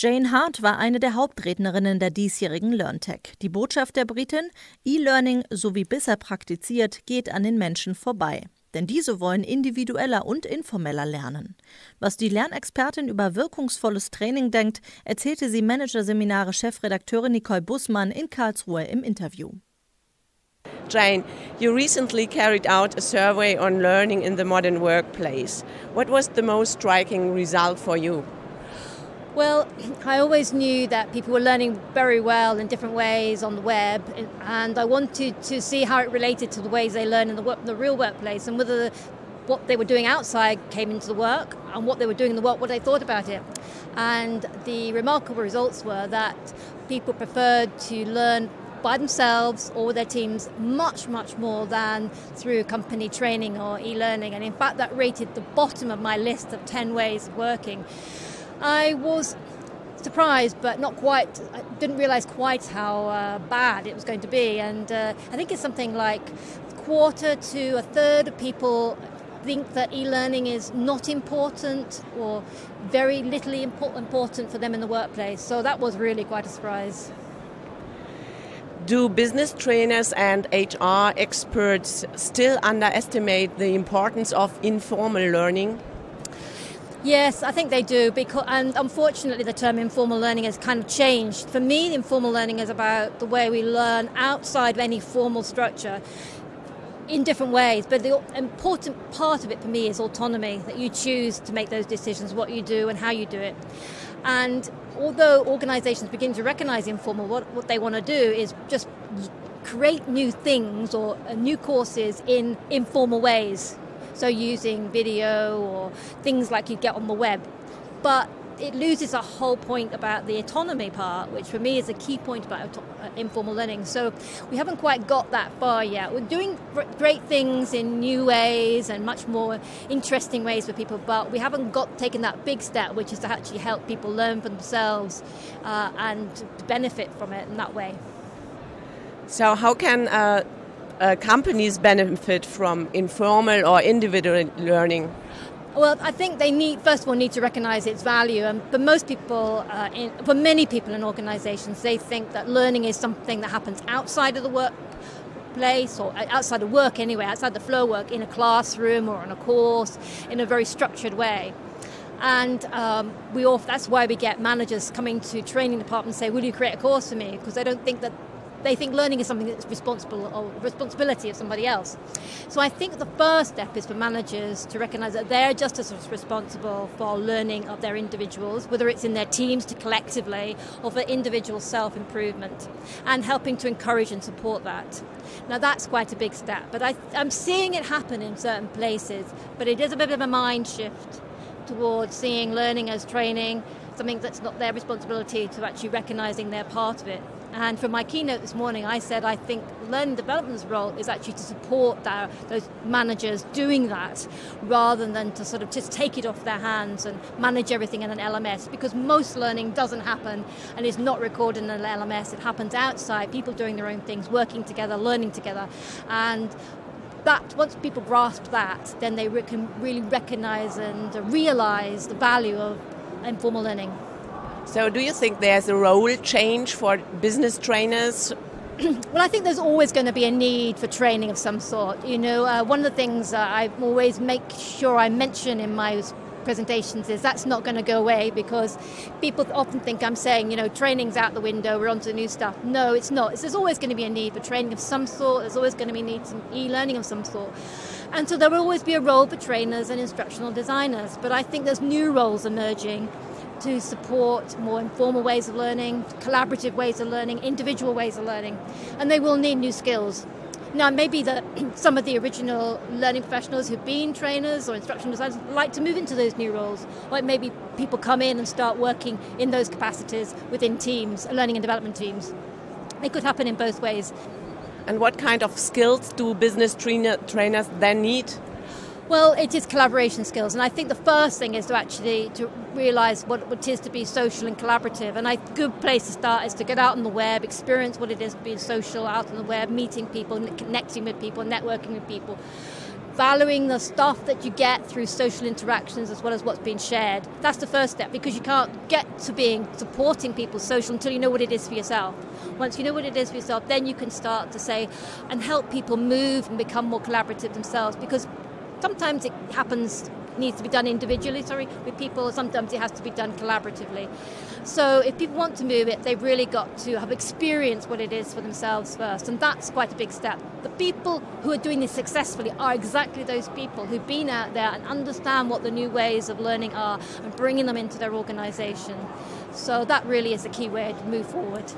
Jane Hart war eine der Hauptrednerinnen der diesjährigen Learntec. Die Botschaft der Britin: E-Learning, so wie bisher praktiziert, geht an den Menschen vorbei. Denn diese wollen individueller und informeller lernen. Was die Lernexpertin über wirkungsvolles Training denkt, erzählte sie managerSeminare-Chefredakteurin Nicole Bußmann in Karlsruhe im Interview. Jane, you recently carried out a survey on learning in the modern workplace. What was the most striking result for you? Well, I always knew that people were learning very well in different ways on the web, and I wanted to see how it related to the ways they learn in the real workplace, and whether what they were doing outside came into the work, and what they were doing in the work, what they thought about it. And the remarkable results were that people preferred to learn by themselves or with their teams much, much more than through company training or e-learning. And in fact, that rated the bottom of my list of 10 ways of working. I was surprised, but not quite. I didn't realise quite how bad it was going to be. And I think it's something like a quarter to a third of people think that e-learning is not important or very little important for them in the workplace. So that was really quite a surprise. Do business trainers and HR experts still underestimate the importance of informal learning? Yes, I think they do, and unfortunately the term informal learning has kind of changed. For me, informal learning is about the way we learn outside of any formal structure in different ways, but the important part of it for me is autonomy, that you choose to make those decisions, what you do and how you do it. And although organisations begin to recognise informal, what they want to do is just create new things or new courses in informal ways. So using video or things like you get on the web. But it loses a whole point about the autonomy part, which for me is a key point about informal learning. So we haven't quite got that far yet. We're doing great things in new ways and much more interesting ways for people, but we haven't taken that big step, which is to actually help people learn for themselves and benefit from it in that way. So how can companies benefit from informal or individual learning? Well, I think they first of all, need to recognise its value. And for most people, for many people in organisations, they think that learning is something that happens outside of the workplace or outside of work anyway, outside the flow work, in a classroom or on a course, in a very structured way. And that's why we get managers coming to training departments and say, will you create a course for me? Because they think learning is something that's responsibility of somebody else. So I think the first step is for managers to recognise that they're just as responsible for learning of their individuals, whether it's in their teams to collectively or for individual self-improvement, and helping to encourage and support that. Now that's quite a big step, but I'm seeing it happen in certain places, but it is a bit of a mind shift towards seeing learning as training, something that's not their responsibility, to actually recognising they're part of it. And for my keynote this morning, I said I think learning development's role is actually to support those managers doing that, rather than to sort of just take it off their hands and manage everything in an LMS, because most learning doesn't happen and is not recorded in an LMS. It happens outside, people doing their own things, working together, learning together. And that, once people grasp that, then they can really recognise and realise the value of informal learning. So do you think there's a role change for business trainers? Well, I think there's always going to be a need for training of some sort. You know, one of the things I always make sure I mention in my presentations is that's not going to go away, because people often think I'm saying, training's out the window, we're on to new stuff. No, it's not. There's always going to be a need for training of some sort. There's always going to be a need for e-learning of some sort. And so there will always be a role for trainers and instructional designers. But I think there's new roles emerging to support more informal ways of learning, collaborative ways of learning, individual ways of learning. And they will need new skills. Now, maybe some of the original learning professionals who've been trainers or instructional designers like to move into those new roles. Like maybe people come in and start working in those capacities within teams, learning and development teams. It could happen in both ways. And what kind of skills do business trainers then need? Well, it is collaboration skills, and I think the first thing is to realise what it is to be social and collaborative. And a good place to start is to get out on the web, experience what it is to be social out on the web, meeting people, connecting with people, networking with people. valuing the stuff that you get through social interactions as well as what's being shared. That's the first step, because you can't get to being supporting people social until you know what it is for yourself. Once you know what it is for yourself, then you can start to say and help people move and become more collaborative themselves, because sometimes it needs to be done individually, with people. Sometimes it has to be done collaboratively. So if people want to move it, they've really got to have experienced what it is for themselves first, and that's quite a big step. The people who are doing this successfully are exactly those people who've been out there and understand what the new ways of learning are and bringing them into their organisation. So that really is the key way to move forward.